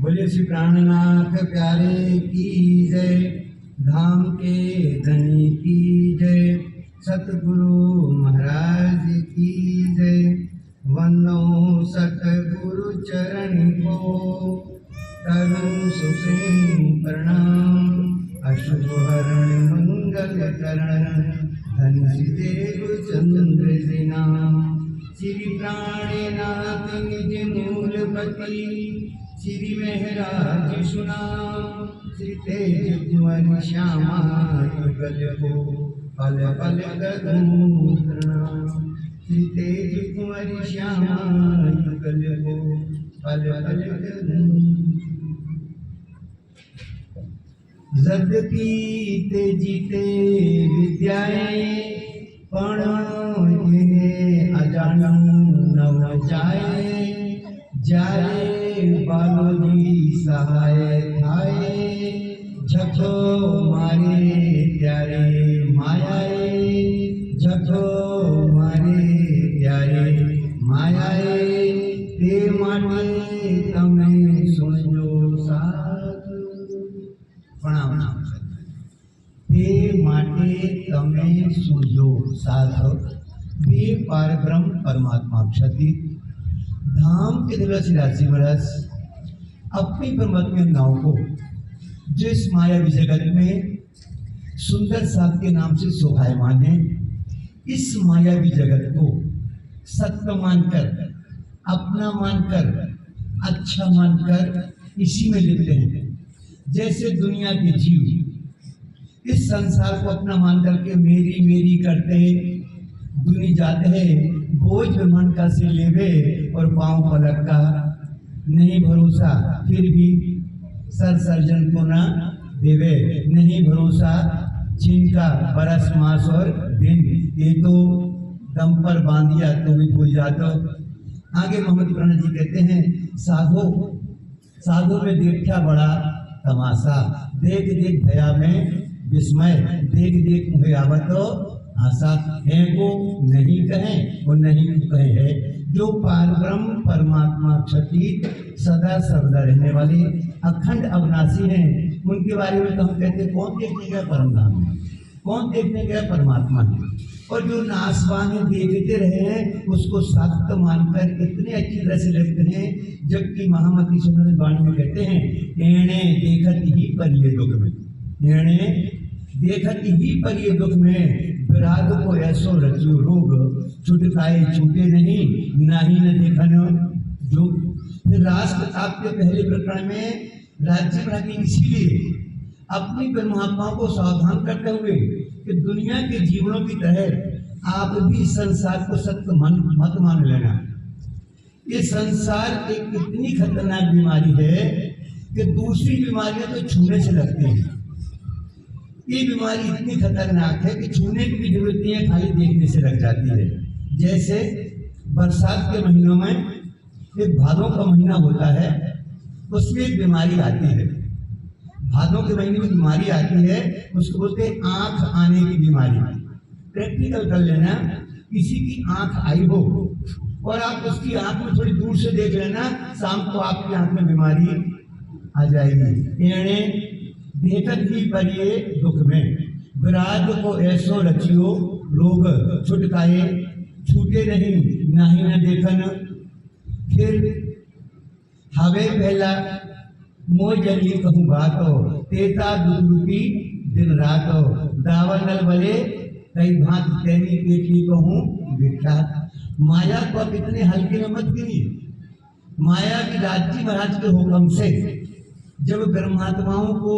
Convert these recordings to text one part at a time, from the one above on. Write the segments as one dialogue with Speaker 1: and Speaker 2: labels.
Speaker 1: बोले श्री प्राणनाथ प्यारे की जय, धाम के धनी की जय, सतगुरु महाराज की जय। वंदो सतगुरु चरण को, करूं सुप्रीम प्रणाम। अशुभ हरण मंगल करण, धन देव चंद्र जी नाम। श्री प्राणनाथ निज मूलपति, श्री महराज सुनाम। श्री तेज कुंवर श्यामा युगल को, पल पल करूं प्रणाम। श्री तेज कुंवर श्यामा युगल को, पल पल करूं। जगती जीते विद्याएं, पण अजाणु नव जाए। जाए बालोजी सहाय थाए, झको मारे प्यारे मायाए। झको मारे प्यारे मायाए, ते माटे तमे सुनजो साधु। प्रणाम। ते माटे तमे सुनजो साधु। वे पारब्रह्म परमात्मा क्षति धाम के दिवस राशि बरस अपनी परमात्मा नाव को, जो इस मायावी जगत में सुंदर साथ के नाम से शोभायमान है, इस मायावी जगत को सत्य मानकर, अपना मानकर, अच्छा मानकर इसी में लेते हैं। जैसे दुनिया के जीव इस संसार को अपना मान करके मेरी मेरी करते दुनिया जाते हैं। बोझ ब्रह्मांड का से लेवे और पांव पलट का नहीं भरोसा, फिर भी सर सर्जन को ना देवे। नहीं भरोसा जिनका बरस मास और दिन, ये तो दम पर बांधिया तो भी भूल जाते। आगे मोहम्मद प्रण जी कहते हैं, साधो साधो में देखा बड़ा तमाशा। देख देख भया में विस्मय, देख देख मुझे आवत आशा। है वो नहीं कहें, वो नहीं कहे है। जो पारब्रह्म परमात्मा क्षति सदा सर्वदा रहने वाले अखंड अविनाशी हैं, उनके बारे में तो हम कहते हैं, कौन देखने गया परम धाम है, कौन देखने गया परमात्मा है। और जो नासवान देखते रहे हैं, उसको सत्य मानकर इतने अच्छी तरह से लगते हैं। जबकि महामती सुंदर वाणी में कहते हैं, एणे देखत ही पर ये दुख में, एणे देखत ही पर ये दुख में, विराग को ऐसो रचियो रोग। छुटकाए छूटे नहीं, नाही न देखन जो। फिर रास प्रताप के पहले प्रकरण में राज्य राज्य इसीलिए अपनी परमात्माओं को सावधान करते हुए कि दुनिया के जीवनों की तरह आप भी संसार को सत्य मत मान लेना। ये संसार एक इतनी खतरनाक बीमारी है कि दूसरी बीमारियां तो छूने से लगती हैं। ये बीमारी इतनी खतरनाक है कि छूने की भी जरूरत नहीं है, खाली देखने से लग जाती है। जैसे बरसात के महीनों में एक भादों का महीना होता है, उसमें एक बीमारी आती है। भादों के महीने में बीमारी आती है, उसको बोलते हैं आंख आने की बीमारी। प्रैक्टिकल कर लेना, किसी की आंख आई हो और आप उसकी आंख में थोड़ी दूर से देख लेना, शाम को आपकी आंख में बीमारी आ जाएगी। एणे देखत ही पर ये दुख में, विराग को ऐसो रचियो रोग। छुटकाए छूटे नहीं, नाही न देखन। फिर हवे पहला मोह जली कहूँ बातो, तेता दुर्रूपी दिन रातो। दावनल बले कई भांत तैनी पेटी कहूँ विख्यात। माया को आप इतने हल्के में मत गिनिए। माया की राजी महाराज के हुक्म से जब ब्रह्मात्माओं को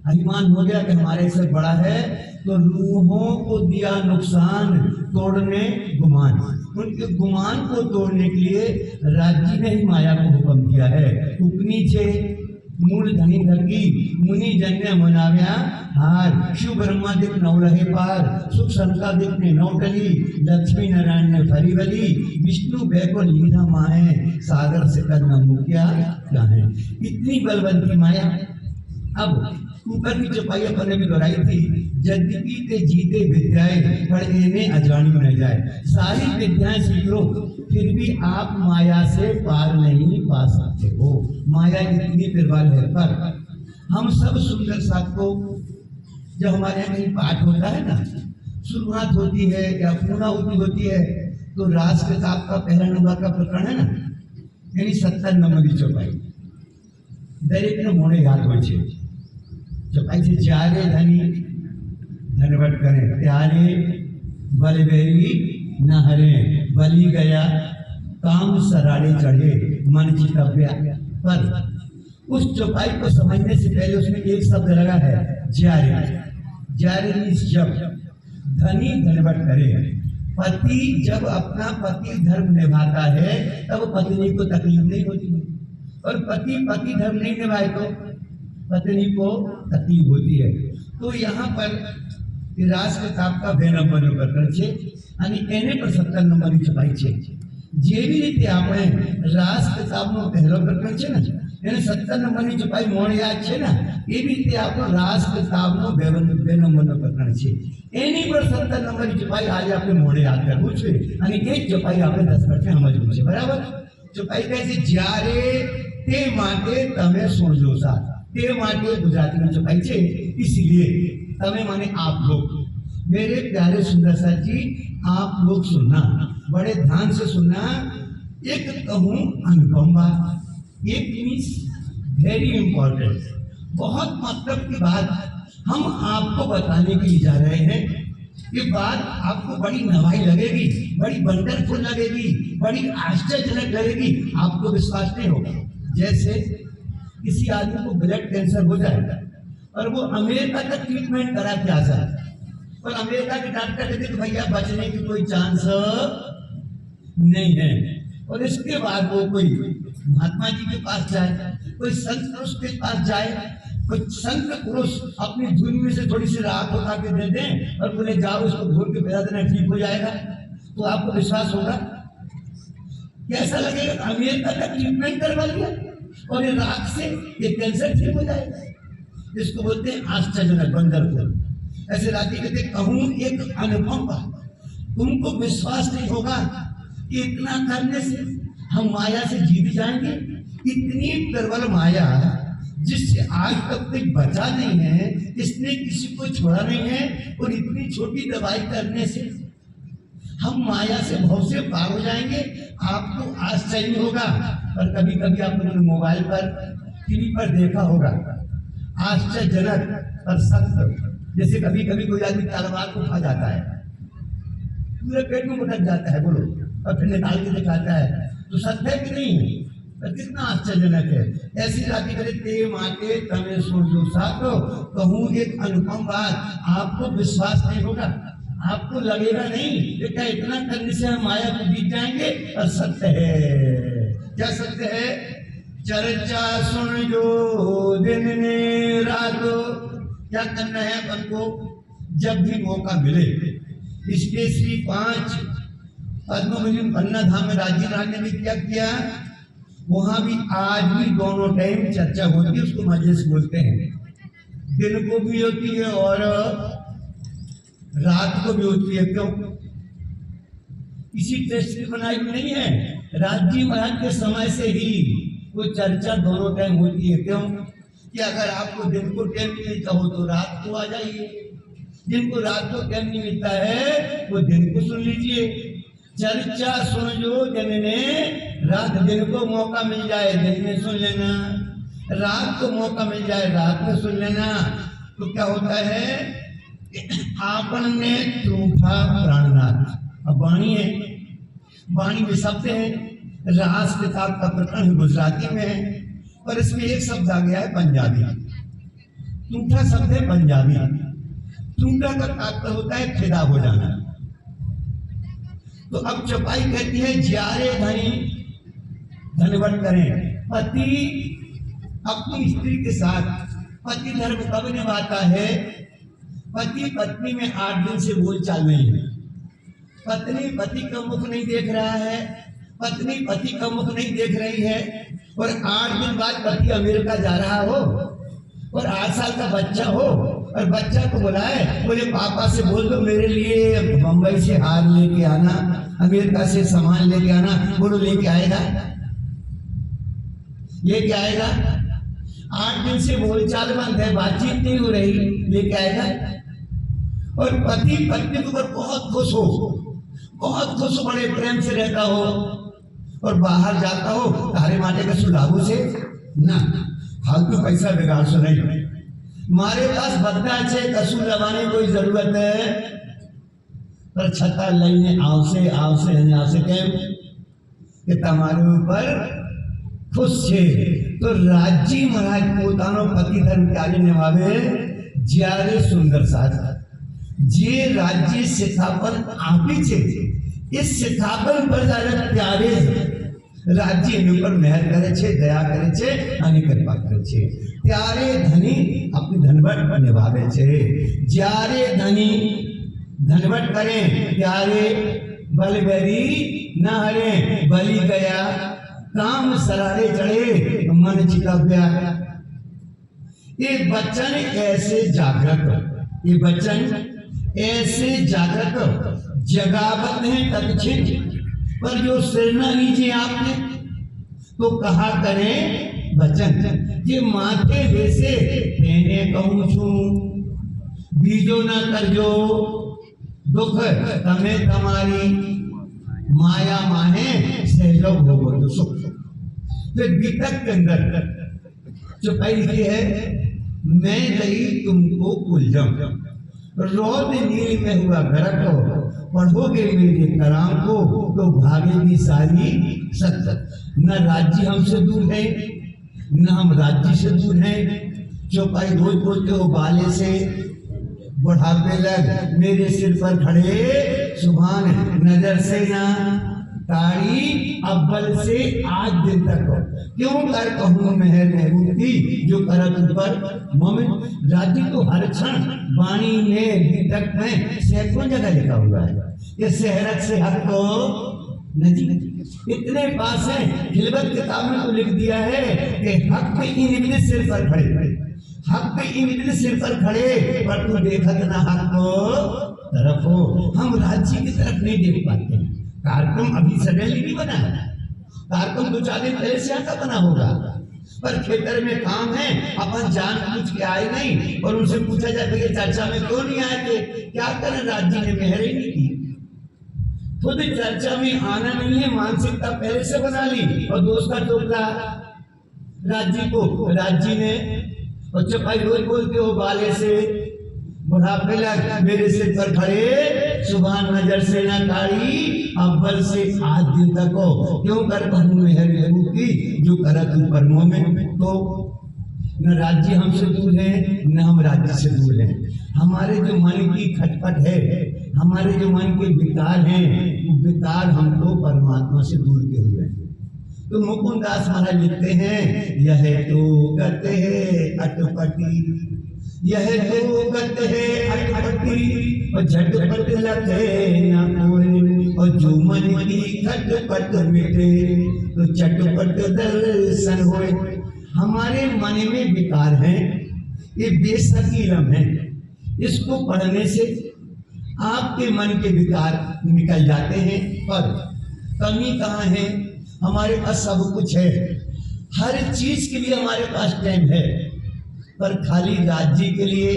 Speaker 1: अभिमान हो गया कि हमारे से बड़ा है, तो रूहों को दिया नुकसान, तोड़ने गुमान। उनके गुमान को तोड़ने के लिए राज्य ने ही माया को हुक्म दिया है। उपनीचे मूल धनी धरगी, मुनि जन्य मनाव्या हार। शिव ब्रह्मा दिख नौ रहे पार, सुख शंका दिख ने नौ टली। लक्ष्मी नारायण ने फरी बली, विष्णु बैको लीना माए। सागर से करना मुखिया क्या है। इतनी बलवंती माया। अब ऊपर की चौपाई अपन ने भी दोहराई थी, यद्यपि ते जीते विद्याएं पर इन्हें अजानी न जाए। सारी विद्याएं सीख लो, फिर भी आप माया से पार नहीं पा सकते हो। माया माया इतनी प्रबल है। पर हम सब सुंदर साथ को जब हमारे यहाँ कहीं पाठ होता है ना, शुरुआत होती है या पूर्णाहुति होती है, तो रास किताब का पहला नंबर का प्रकरण है ना, यानी 70 नंबर की चौपाई दरेक ने मोड़े याद हो छे। चौपाई से चारे धनी धनवट करे, त्यारे बलबेरी न हरे, बली गया काम सराड़े चढ़े, मन चितव्या। पर उस चौपाई को समझने से पहले उसमें एक शब्द लगा है, जारे। जारे मीन्स जब धनी धनवट करे। पति जब अपना पति धर्म निभाता है तब पत्नी को तकलीफ नहीं होती है, और पति पति धर्म नहीं निभाए तो पत्नी को तकलीफ होती है। तो यहाँ पर रास किताब का 2 नंबर प्रकरण છે અને એને પર 70 નંબરની છપાઈ છે। જેવી રીતે આપણે રાસ કિતાબનો પહેલો પ્રકરણ છે ને, એને 70 નંબરની છપાઈ મોણ યાદ છે ને, એવી રીતે આપણો રાસ કિતાબનો 2 નંબરનો પ્રકરણ છે, એની પર 70 નંબરની છપાઈ આજે આપણે મોડે યાદ કરવું છે અને એ જ છપાઈ આપણે 10% સમજવું છે। બરાબર? છપાઈ કહે છે જ્યારે તે માટે તમે સુણજો સાથ। તે માટે ગુજરાતીની છપાઈ છે। इसलिए तमें माने आप लोग, मेरे प्यारे सुंदर सर जी, आप लोग सुनना, बड़े ध्यान से सुनना। एक कहूँ अनुपम बात, एक मीन्स वेरी इंपॉर्टेंट, बहुत मतलब की बात हम आपको बताने के लिए जा रहे हैं। ये बात आपको बड़ी नवाई लगेगी, बड़ी वंडरफुल लगेगी, बड़ी आश्चर्यजनक लगेगी, आपको विश्वास नहीं होगा। जैसे किसी आदमी को ब्लड कैंसर हो जाएगा और वो अमेरिका का ट्रीटमेंट करा के आ जाए, और अमेरिका के डॉक्टर कहते कि भैया बचने की कोई चांस नहीं है, और इसके बाद वो कोई महात्मा जी के पास जाए, कोई संत पुरुष के पास जाए, कोई संत पुरुष अपनी धुन में से थोड़ी सी राख उठा के दे दें और बोले जाओ इसको घोल के पिला देना, ठीक हो जाएगा, तो आपको विश्वास होगा? कैसा लगेगा? अमेरिका का ट्रीटमेंट करवा लिया और ये राख से ये कैंसर ठीक हो जाएगा। इसको बोलते हैं आश्चर्यजनक, वंडरफुल। ऐसे राती कहते कहूँ एक अनुपम बात, तुमको विश्वास नहीं होगा कि इतना करने से हम माया से जीत जाएंगे। इतनी प्रबल माया जिससे आज तक कोई बचा नहीं है, इसने किसी को छोड़ा नहीं है, और इतनी छोटी दवाई करने से हम माया से भव से पार हो जाएंगे। आपको आश्चर्य होगा। और कभी कभी आपने मोबाइल पर टीवी पर देखा होगा आश्चर्यजनक और सत्य, जैसे कभी कभी कोई आदमी तलवार को खा जाता है, पूरे पेट में उठक जाता है, बोलो, और फिर निकाल के दिखाता है, तो सत्य है कि नहीं है? तो कितना आश्चर्यजनक है। ऐसी राती करे ते माटे तमे सोचो साथो, कहूँ एक अनुपम बात, आपको विश्वास नहीं होगा, आपको लगेगा नहीं बेटा इतना करने से हम माया को जीत जाएंगे। और सत्य है। क्या सत्य है? चर्चा सुन जो दिन ने रातो। क्या करना है अपन को? जब भी मौका मिले, इसके श्री 5 पद्मभूषण पन्ना धाम में राजीव राज ने भी क्या किया, वहां भी आज भी दोनों टाइम चर्चा होती है, उसको मजलिस बोलते हैं। दिन को भी होती है और रात को भी होती है। क्यों? इसी टेस्ट की बनाई नहीं है, राजी महाराज के समय से ही वो चर्चा दोनों टाइम होती है। क्यों? कि अगर आपको दिन को टाइम नहीं मिलता हो तो रात को आ जाइए, जिनको रात को टाइम नहीं मिलता है वो दिन को सुन लीजिए। चर्चा सुन जो जनने, रात दिन को मौका मिल जाए दिन में सुन लेना, रात को मौका मिल जाए रात में सुन लेना। तो क्या होता है? आपन ने ट्रूठा प्राणनाथ। अब वाणी है, वाणी में शब्द है, रास किताब का प्रकरण गुजराती में है, और इसमें एक शब्द आ गया है पंजाबी। ट्रूठा शब्द है पंजाबी। ट्रूठा का तात्पर्य होता है फिदा हो जाना। तो अब चौपाई कहती है ज्यारे धनी धनवट करें। पति अपनी स्त्री के साथ पति धर्म कब निभाता है? पति पत्नी में 8 दिन से बोलचाल नहीं है, पत्नी पति का मुख नहीं देख रहा है, पत्नी पति का मुख नहीं देख रही है, और 8 दिन बाद पति अमेरिका जा रहा हो और 8 साल का बच्चा हो, और बच्चा को बुलाए, बोले पापा से बोल दो मेरे लिए बम्बई से हार लेके आना, अमेरिका से सामान लेके आना, बोलो लेके आएगा? ये क्या आएगा? 8 दिन से बोलचाल बंद है, बातचीत नहीं हो रही, ये क्या आएगा? और पति पत्नी के ऊपर बहुत खुश हो, बहुत खुश, बड़े प्रेम से रहता हो और बाहर जाता हो तारे माटे के सुलाबू से ना फालतू पैसा बिगाड़ सो नहीं। मारे पास बदना छे कसूर लगाने कोई जरूरत है पर छता लईने आवशे आवशे અને આવશે કેમ કે તમારી ઉપર ખુશ છે। તો રાજી મહારાજ પોતાનો પતિ ધર્મ ક્યારે નિભાવે? જ્યારે સુંદર સાથ જે રાજ્ય શિખાપન આપી છે એ શિખાપન પર જ્યારે ત્યારે राज्य एनी पर मेहर करे छे, दया करे छे અને कृपा करे छे त्यारे धनी अपनी धनवट निभावे छे। ज्यारे धनी धनवट करे त्यारे बलबेरी न हरे, बलि गया काम सरारे चढ़े मन चितव्या। ये बच्चन ऐसे जागृत, ये बच्चन ऐसे जागृत जगावत है तत्क्षित, पर जो सिर न लीजिए आपने तो कहा करें बचन ये माथे वैसे कहने कहूं छू बीजो न करजो दुख तमे तमारी माया माहे सहजो भोगो तो सुख। तो गीतक के अंदर जो लिखी है, मैं गई तुमको उलझम रोद नील में हुआ गरक हो, पढ़ोगे मेरे कलाम को तो भागेगी सारी सत्य। न राज्य हमसे दूर है न हम राज्य से दूर हैं। चौपाई रोज बोलते हो बाले से बुढ़ापे लग मेरे सिर पर खड़े, सुभान नजर से ना ताड़ी अव्वल से आज दिन तक हो। क्यों कर कहूँ मेहर महबूब की जो करत पर मोमिन। राज्य तो हर क्षण वाणी में गीतक में सैकड़ों जगह लिखा हुआ है ये शहरत से हक को नजी इतने पास है। खिलबत किताब में तो लिख दिया है कि हक पे इन सिर पर खड़े, हक पे इन सिर पर खड़े, पर तू देखत ना हक को तरफ हो। हम राज्य की तरफ नहीं देख पाते। कार्यक्रम अभी सडनली नहीं बना है, कार्यक्रम 2-4 दिन पहले से आता बना होगा, पर खेतर में काम है अपन जान पूछ के आए नहीं। और उनसे पूछा जाता है चर्चा में क्यों नहीं आए थे, क्या करें राज्य ने मेहर ही नहीं की। खुद चर्चा में आना नहीं है, मानसिकता पहले से बना ली और दोस्त का टोकरा राज्य को। राज्य ने और चपाई रोज बोलते हो बाले से बुढ़ापे लग मेरे सिर पर खड़े, सुबह नजर से न काढ़ी अव्वल से आज दिन तक हो। क्यों कर कहूँ मेहर महबूब की जो करत परमों में। तो न राज्य हमसे दूर है न हम राज्य से दूर हैं। हमारे जो मन की खटपट है, हमारे जो मन के विकार हैं, वो विकार हमको परमात्मा से दूर के हुए हैं। तो मुकुंद दास महाराज लिखते हैं, यह तो गत है अटपटी, यह तो गत है अटपटी और झटपट लगे न कोई, और जो मन की खटपट मिटे तो चटपट दर्शन होए। हमारे मन में विकार हैं, ये बेशक इलम है, इसको पढ़ने से आपके मन के विकार निकल जाते हैं। पर कमी कहाँ है? हमारे पास सब कुछ है, हर चीज के लिए हमारे पास टाइम है, पर खाली राज्य के लिए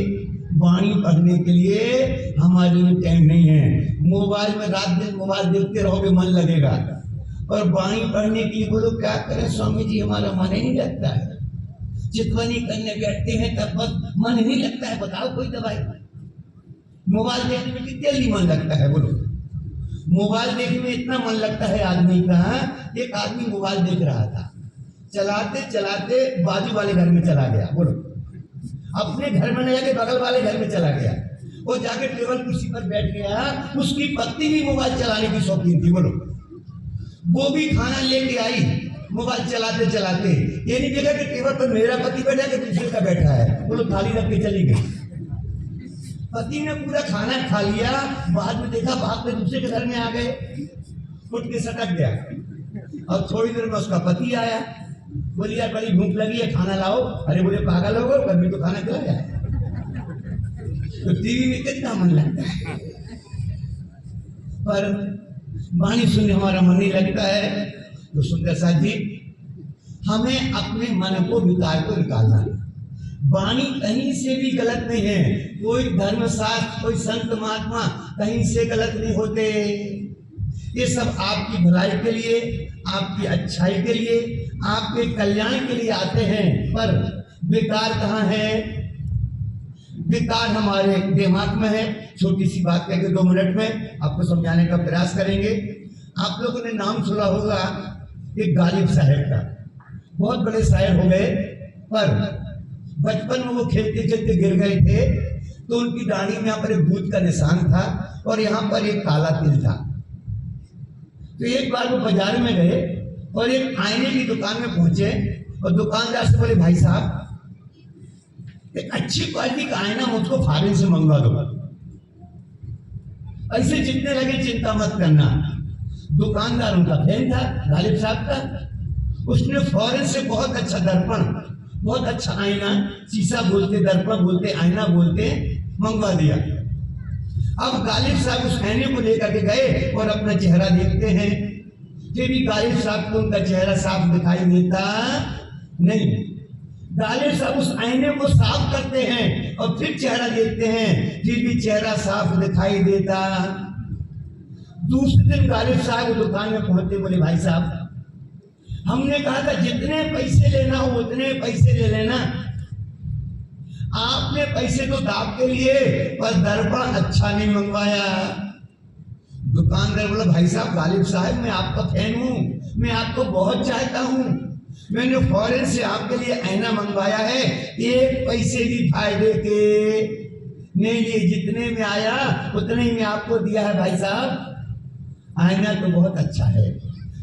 Speaker 1: वाणी पढ़ने के लिए हमारे लिए टाइम नहीं है। मोबाइल में रात दिन मोबाइल देखते रहोगे मन लगेगा, और वाणी पढ़ने के लिए बोलो क्या करें स्वामी जी हमारा मन ही नहीं लगता है। चितवनी करने बैठते हैं तब बस मन नहीं लगता है। बताओ कोई दवाई। मोबाइल देखने में कितने जल्दी मन लगता है बोलो। मोबाइल देखने में इतना मन लगता है आदमी का। एक आदमी मोबाइल देख रहा था, चलाते चलाते बाजू वाले घर में चला गया बोलो, अपने घर में नहीं जाके बगल वाले घर में चला गया। वो जाके टेबल कुर्सी पर बैठ गया। उसकी पत्नी भी मोबाइल चलाने की शौकीन थी बोलो, वो भी खाना लेके आई मोबाइल चलाते चलाते। ये नहीं देखा कि टेबल पर मेरा पति बैठा कि दूसरे का बैठा है, बोलो थाली रख के चली गई। पति ने पूरा खाना खा लिया, बाद में देखा भाग में दूसरे के घर में आ गए, उठ के सटक गया। और थोड़ी देर में उसका पति आया, बोली यार बड़ी भूख लगी है खाना लाओ। अरे बोले पागल हो गए, कभी तो खाना खिला जाए। तो टीवी में कितना मन लगता है, पर वाणी सुनने हमारा मन नहीं लगता है। तो सुंदर साथ जी हमें अपने मन को विकार को निकालना है। वाणी कहीं से भी गलत नहीं है, कोई धर्मशास्त्र कोई संत महात्मा कहीं से गलत नहीं होते। ये सब आपकी भलाई के लिए, आपकी अच्छाई के लिए, आपके कल्याण के लिए आते हैं। पर विकार कहाँ है? विकार हमारे दिमाग में है। छोटी सी बात कहकर 2 मिनट में आपको समझाने का प्रयास करेंगे। आप लोगों ने नाम सुना होगा एक गालिब साहब का, बहुत बड़े शायर हो गए, पर बचपन में वो खेलते खेलते गिर गए थे, तो उनकी दाढ़ी में यहाँ पर एक भूत का निशान था और यहाँ पर एक काला तिल था। तो एक बार वो बाजार में गए और एक आईने की दुकान में पहुंचे और दुकानदार से बोले, भाई साहब एक अच्छी क्वालिटी का आईना मुझको फॉरेन से मंगवा दो। ऐसे जितने लगे चिंता मत करना। दुकानदार उनका फैन था, गालिब साहब का। उसने फॉरेन से बहुत अच्छा दर्पण, बहुत अच्छा आईना, शीशा बोलते, दर्पण बोलते, आईना बोलते, मंगवा दिया। अब गालिब साहब उस आईने को लेकर के गए और अपना चेहरा देखते हैं, फिर भी गालिब साहब को उनका चेहरा साफ दिखाई देता नहीं। गालिब साहब उस आईने को साफ करते हैं और फिर चेहरा देखते हैं, फिर भी चेहरा साफ दिखाई देता। दूसरे दिन गालिब साहब दुकान में पहुंचते, बोले, भाई साहब हमने कहा था जितने पैसे लेना हो उतने पैसे ले लेना, आपने पैसे तो दाब के लिए पर दर्पण अच्छा नहीं मंगवाया। दुकानदार बोला, भाई साहब गालिब साहब मैं आपका फैन हूं, मैं आपको बहुत चाहता हूं, मैंने फॉरेन से आपके लिए आईना मंगवाया है, एक पैसे भी फायदे के नहीं लिए, जितने में आया उतने में आपको दिया है। भाई साहब आईना तो बहुत अच्छा है।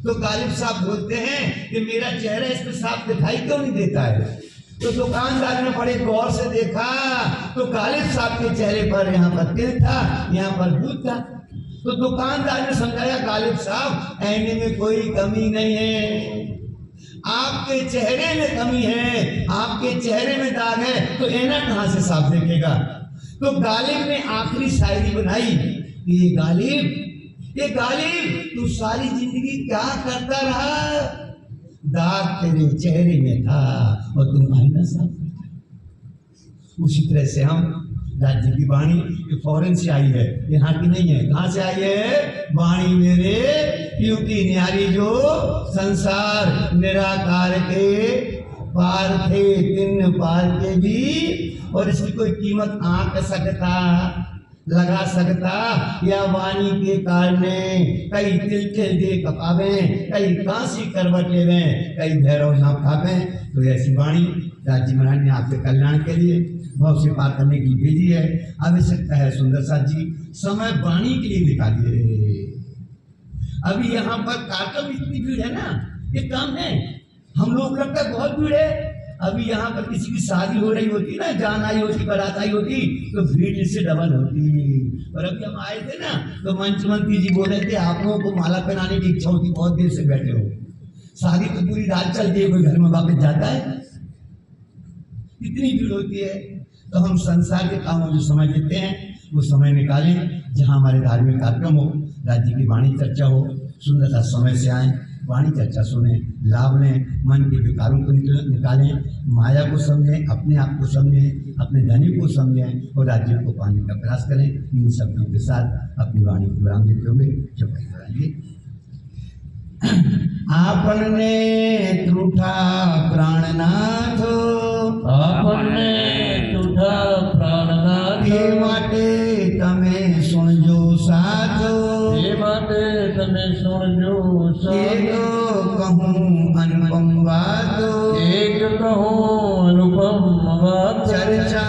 Speaker 1: तो गालिब साहब बोलते हैं कि मेरा चेहरा इसमें साफ दिखाई क्यों नहीं देता है? तो दुकानदार ने बड़े गौर से देखा तो गालिब साहब के चेहरे पर यहाँ पर तिल था, यहाँ पर भूत था। तो दुकानदार ने समझाया, गालिब साहब आईने में कोई कमी नहीं है, आपके चेहरे में कमी है, आपके चेहरे में दाग है, तो आईना कहां से साफ देखेगा? तो गालिब ने आखिरी शायरी बनाई, ये गालिब तू सारी जिंदगी क्या करता रहा? दाग तेरे चेहरे में था और तुम आईना साफ करता। उसी तरह से हम राज्य की वाणी फॉरेन से आई है, यहाँ की नहीं है। कहाँ से आई है? वाणी मेरे क्योंकि न्यारी जो संसार निराकार के पार थे, तीन पार के भी, और इसकी कोई कीमत आंक सकता, लगा सकता, या वाणी के कारणे कई तिल तिल दे कपावे, कई कांसी करवट लेवे, कई भैरव नाम खावे। तो ऐसी वाणी राज्य महाराज ने आपके कल्याण के लिए भाव से पार करने की भेजी है। आवश्यकता है सुंदर साथ जी समय वाणी के लिए निकालिए। अभी यहाँ पर कार्यक्रम इतनी भीड़ है ना, ये काम है, हम लोग लगता है बहुत भीड़ है। अभी यहाँ पर किसी की शादी हो रही होती ना, जान आई होती, बारात आई होती, तो भीड़ इससे डबल होती। और अभी हम आए थे ना तो मंच मंत्री जी बोले थे, आप लोगों को माला पहनाने की इच्छा होती, बहुत देर से बैठे हो, शादी तो पूरी रात चलती है, कोई घर में वापस जाता है, इतनी भीड़ होती है। तो हम संसार के कामों जो समय देते हैं वो समय निकालें, जहाँ हमारे धार्मिक कार्यक्रम हो, राज्य की वाणी चर्चा हो, सुंदरता समय से आए, वाणी चर्चा सुने, लाभ लें, मन के विकारों को निकालें, माया को समझें, अपने आप को समझें, अपने धनी को समझें और राज्य को पाने का प्रयास करें। इन शब्दों के साथ अपनी वाणी को विराम देते हुए चौपाई कराइए। आपने त्रुठा प्राणनाथ,
Speaker 2: आपने तुठा प्राणनाथ,
Speaker 1: ये माटे तमे सुनजो साथ,
Speaker 2: ये माटे तमे सुनजो साथ,
Speaker 1: एक कहूँ अनुपम बात,
Speaker 2: एक कहूँ अनुपम बात,
Speaker 1: चर्चा